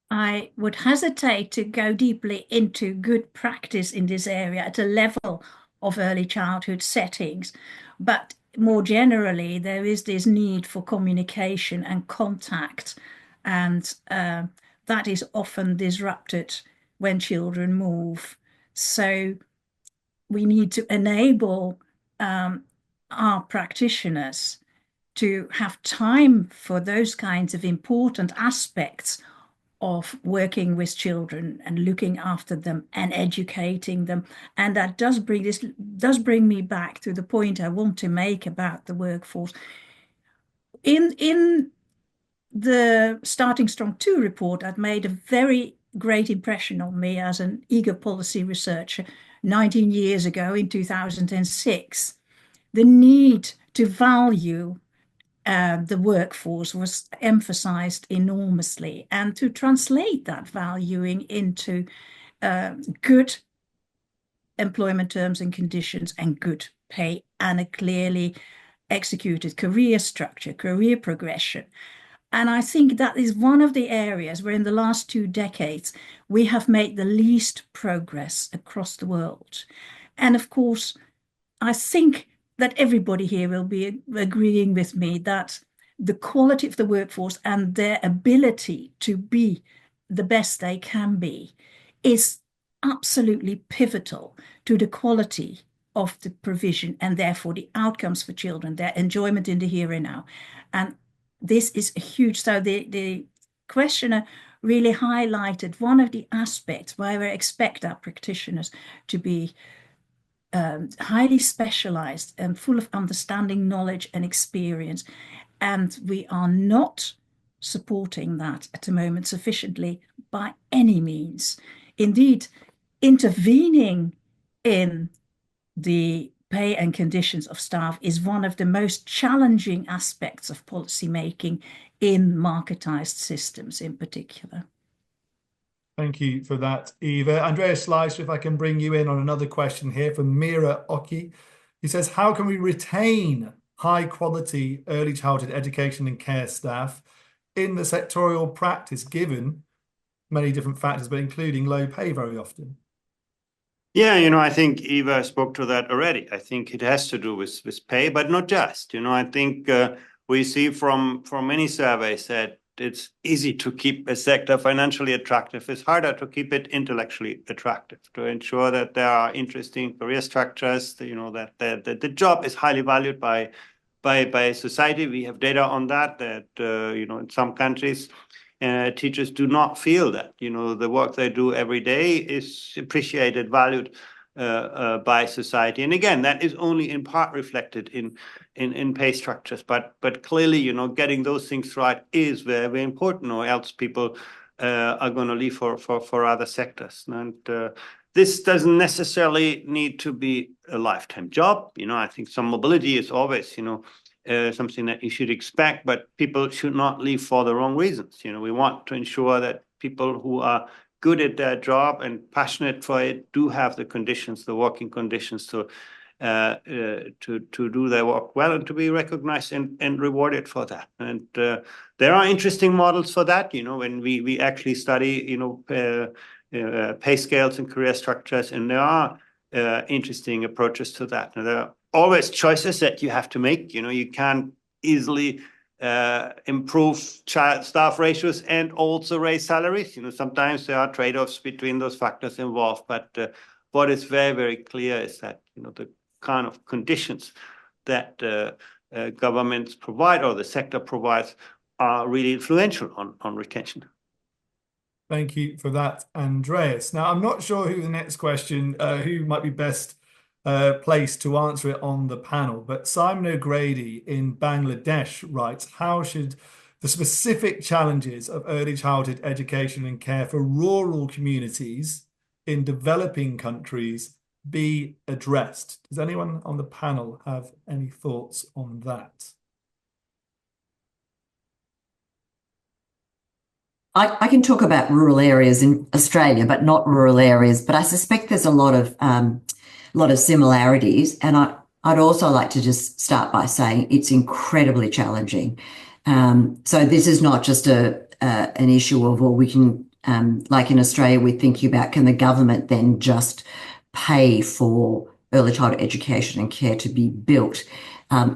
I would hesitate to go deeply into good practice in this area at a level of early childhood settings, but more generally, there is this need for communication and contact, and that is often disrupted when children move. So we need to enable our practitioners to have time for those kinds of important aspects of working with children and looking after them and educating them. And that does bring me back to the point I want to make about the workforce. In the Starting Strong 2 report, that made a very great impression on me as an eager policy researcher 19 years ago in 2006. The need to value the workforce was emphasized enormously, and to translate that valuing into good employment terms and conditions and good pay, and a clearly executed career structure, career progression. And I think that is one of the areas where in the last 2 decades, we have made the least progress across the world. And of course, I think that everybody here will be agreeing with me that the quality of the workforce and their ability to be the best they can be is absolutely pivotal to the quality of the provision, and therefore the outcomes for children, their enjoyment in the here and now. And this is a huge, so the questioner really highlighted one of the aspects where we expect our practitioners to be highly specialized and full of understanding, knowledge, and experience. And we are not supporting that at the moment sufficiently by any means. Indeed, intervening in the pay and conditions of staff is one of the most challenging aspects of policy making in marketized systems in particular. Thank you for that, Eva. Andreas Slicer, if I can bring you in on another question here from Mira Oki. He says, how can we retain high quality early childhood education and care staff in the sectorial practice, given many different factors, but including low pay very often? Yeah, I think Eva spoke to that already. I think it has to do with pay, but not just. I think we see from many surveys that it's easy to keep a sector financially attractive. It's harder to keep it intellectually attractive, to ensure that there are interesting career structures, that the job is highly valued by society. We have data on that, in some countries, teachers do not feel that, the work they do every day is appreciated, valued by society. And again, that is only in part reflected in pay structures. But clearly, getting those things right is very, very important, or else people are going to leave for other sectors. And this doesn't necessarily need to be a lifetime job. I think some mobility is always, something that you should expect, but people should not leave for the wrong reasons. We want to ensure that people who are good at their job and passionate for it do have the conditions, the working conditions to do their work well and to be recognized and rewarded for that. And there are interesting models for that. When we actually study, pay scales and career structures, and there are interesting approaches to that. And there are always choices that you have to make. You can't easily improve staff ratios and also raise salaries. Sometimes there are trade-offs between those factors involved. But what is very, very clear is that the kind of conditions that governments provide or the sector provides are really influential on retention. Thank you for that, Andreas. Now, I'm not sure who the next question, who might be best placed to answer it on the panel, but Simon O'Grady in Bangladesh writes, how should the specific challenges of early childhood education and care for rural communities in developing countries be addressed? Does anyone on the panel have any thoughts on that? I can talk about rural areas in Australia, but not rural areas. But I suspect there's a lot of similarities, and I'd also like to just start by saying it's incredibly challenging. So this is not just an issue of, well, we can, like in Australia, we're thinking about, can the government then just pay for early childhood education and care to be built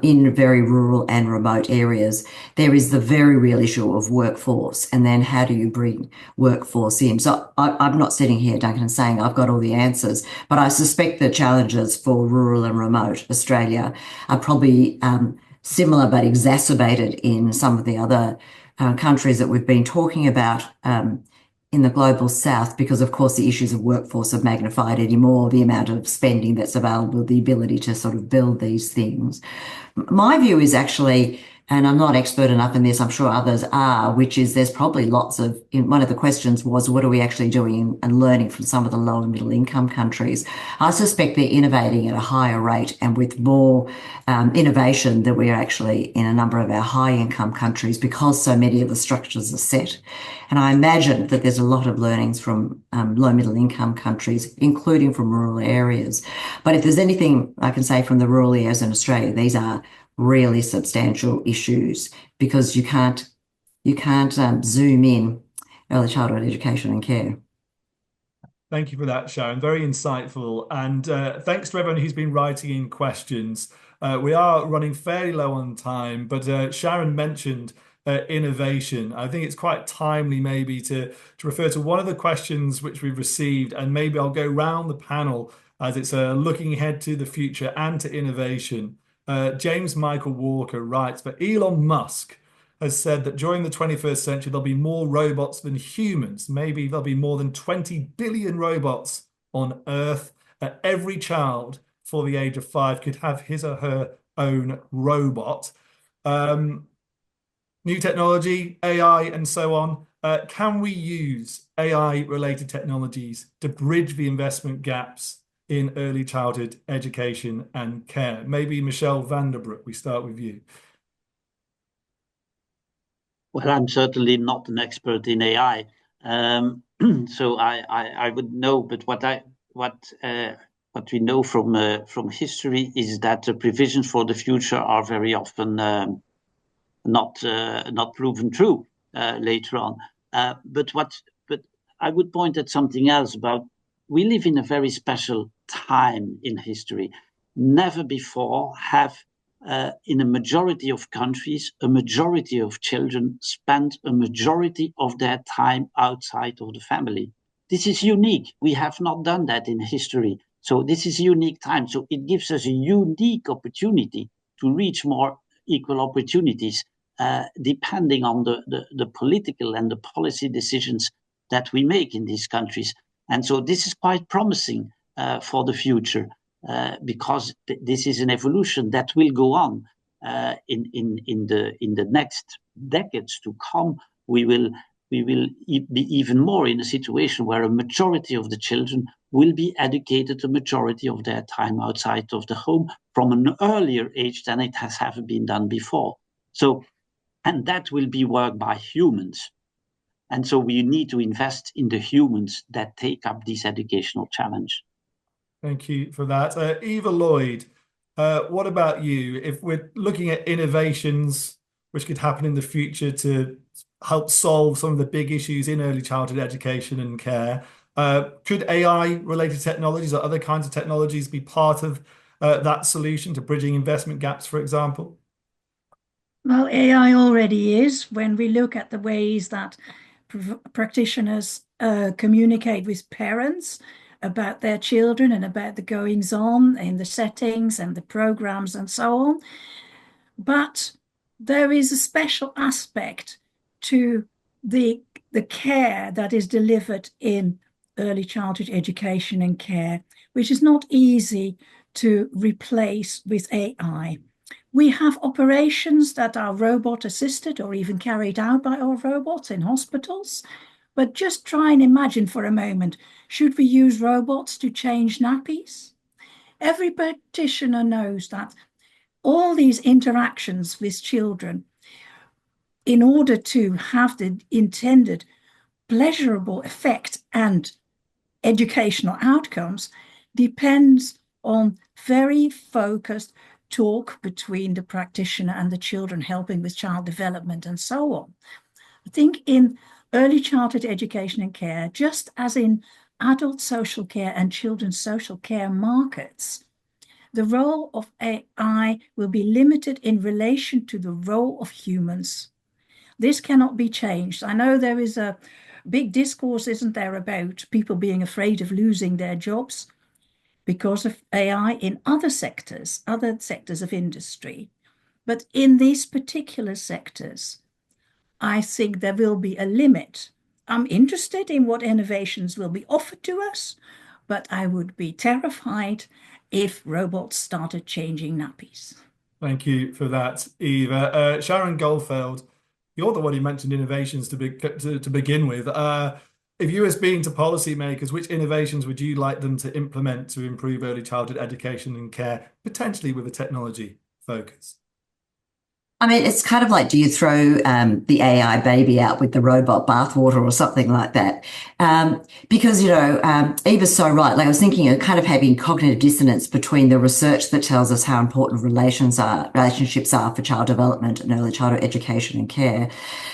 in very rural and remote areas? There is the very real issue of workforce, and then how do you bring workforce in? So I'm not sitting here, Duncan, and saying I've got all the answers, but I suspect the challenges for rural and remote Australia are probably similar but exacerbated in some of the other countries that we've been talking about in the global south, because of course the issues of workforce are magnified anymore, the amount of spending that's available, the ability to sort of build these things. My view is actually, and I'm not expert enough in this, I'm sure others are, which is there's probably lots of, one of the questions was, what are we actually doing and learning from some of the low and middle income countries? I suspect they're innovating at a higher rate and with more innovation than we are actually in a number of our high income countries, because so many of the structures are set. And I imagine that there's a lot of learnings from low middle income countries, including from rural areas. But if there's anything I can say from the rural areas in Australia, these are really substantial issues, because you can't zoom in early childhood education and care. Thank you for that, Sharon. Very insightful. And thanks to everyone who's been writing in questions. We are running fairly low on time, but Sharon mentioned innovation. I think it's quite timely maybe to refer to one of the questions which we've received, and maybe I'll go round the panel as it's looking ahead to the future and to innovation. James Michael Walker writes, but Elon Musk has said that during the 21st century, there'll be more robots than humans. Maybe there'll be more than 20 billion robots on Earth. Every child before the age of 5 could have his or her own robot. New technology, AI, and so on. Can we use AI-related technologies to bridge the investment gaps in early childhood education and care? Maybe Michelle Vanderbroek, we start with you. Well, I'm certainly not an expert in AI, so I would know. But what we know from history is that the provisions for the future are very often not proven true later on. But I would point at something else about we live in a very special time in history. Never before have, in a majority of countries, a majority of children spent a majority of their time outside of the family. This is unique. We have not done that in history. So this is a unique time. So it gives us a unique opportunity to reach more equal opportunities, depending on the political and the policy decisions that we make in these countries. And so this is quite promising for the future, because this is an evolution that will go on in the next decades to come. We will be even more in a situation where a majority of the children will be educated a majority of their time outside of the home from an earlier age than it has ever been done before. So, and that will be work by humans. And so we need to invest in the humans that take up this educational challenge. Thank you for that. Eva Lloyd, what about you? If we're looking at innovations which could happen in the future to help solve some of the big issues in early childhood education and care, could AI-related technologies or other kinds of technologies be part of that solution to bridging investment gaps, for example? Well, AI already is. When we look at the ways that practitioners communicate with parents about their children and about the goings on in the settings and the programs and so on. But there is a special aspect to the care that is delivered in early childhood education and care, which is not easy to replace with AI. We have operations that are robot assisted or even carried out by our robots in hospitals. But just try and imagine for a moment, should we use robots to change nappies? Every practitioner knows that all these interactions with children, in order to have the intended pleasurable effect and educational outcomes, depends on very focused talk between the practitioner and the children, helping with child development and so on. I think in early childhood education and care, just as in adult social care and children's social care markets, the role of AI will be limited in relation to the role of humans. This cannot be changed. I know there is a big discourse, isn't there, about people being afraid of losing their jobs because of AI in other sectors of industry. But in these particular sectors, I think there will be a limit. I'm interested in what innovations will be offered to us, but I would be terrified if robots started changing nappies. Thank you for that, Eva. Sharon Goldfeld, you're the one who mentioned innovations to begin with. If you were speaking to policymakers, which innovations would you like them to implement to improve early childhood education and care, potentially with a technology focus? I mean, it's kind of like, do you throw the AI baby out with the robot bathwater or something like that? Because, Eva's so right. Like I was thinking of kind of having cognitive dissonance between the research that tells us how important relationships are for child development and early childhood education and care,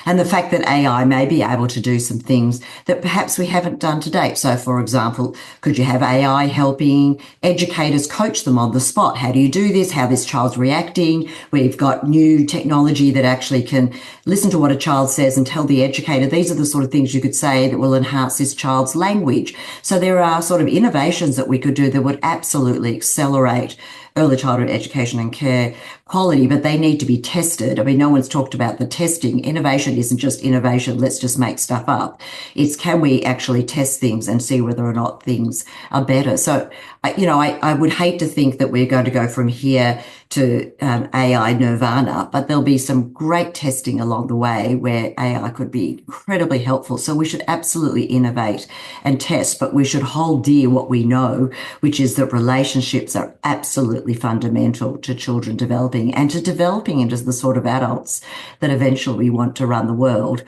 and the fact that AI may be able to do some things that perhaps we haven't done to date. So, for example, could you have AI helping educators coach them on the spot? How do you do this? How this child's reacting? We've got new technology that actually can listen to what a child says and tell the educator, these are the sort of things you could say that will enhance this child's language. So there are sort of innovations that we could do that would absolutely accelerate early childhood education and care quality, but they need to be tested. I mean, no one's talked about the testing. Innovation isn't just innovation, let's just make stuff up. It's can we actually test things and see whether or not things are better. So, I would hate to think that we're going to go from here to AI nirvana, but there'll be some great testing along the way where AI could be incredibly helpful. So we should absolutely innovate and test, but we should hold dear what we know, which is that relationships are absolutely fundamental to children developing and to developing into the sort of adults that eventually we want to run the world.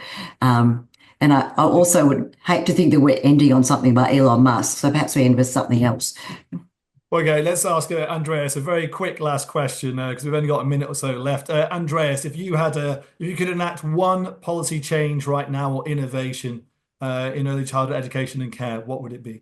And I also would hate to think that we're ending on something by Elon Musk. So perhaps we end with something else. Okay, let's ask Andreas a very quick last question because we've only got a minute or so left. Andreas, if you could enact one policy change right now or innovation in early childhood education and care, what would it be?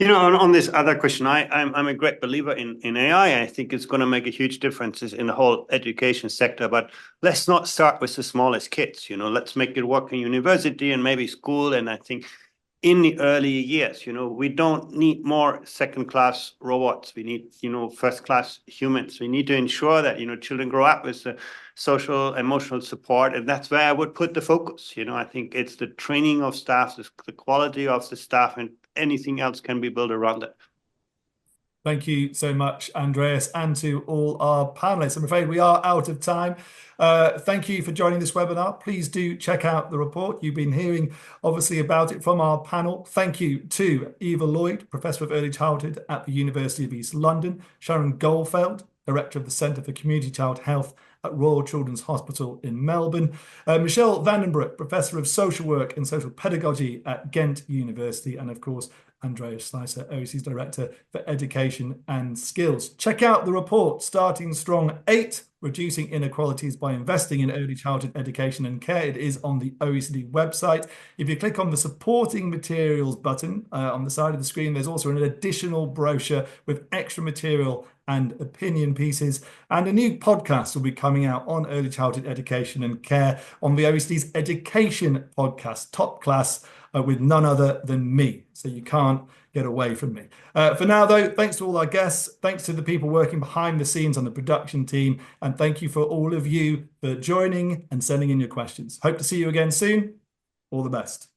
You know, on this other question, I'm a great believer in AI. I think it's going to make a huge difference in the whole education sector. But let's not start with the smallest kids. You know, let's make it work in university and maybe school. And I think in the early years, you know, we don't need more second-class robots. We need, you know, first-class humans. We need to ensure that, you know, children grow up with the social, emotional support. And that's where I would put the focus. You know, I think it's the training of staff, the quality of the staff, and anything else can be built around it. Thank you so much, Andreas, and to all our panelists. I'm afraid we are out of time. Thank you for joining this webinar. Please do check out the report. You've been hearing, obviously, about it from our panel. Thank you to Eva Lloyd, Professor of Early Childhood at the University of East London, Sharon Goldfeld, Director of the Centre for Community Child Health at Royal Children's Hospital in Melbourne, Michelle Vandenbroek, Professor of Social Work and Social Pedagogy at Ghent University, and of course, Andreas Slicer, OECD's Director for Education and Skills. Check out the report, Starting Strong 8, Reducing Inequalities by Investing in Early Childhood Education and Care. It is on the OECD website. If you click on the supporting materials button on the side of the screen, there's also an additional brochure with extra material and opinion pieces. And a new podcast will be coming out on early childhood education and care on the OECD's Education podcast, Top Class, with none other than me. So you can't get away from me. For now, though, thanks to all our guests. Thanks to the people working behind the scenes on the production team. And thank you for all of you for joining and sending in your questions. Hope to see you again soon. All the best.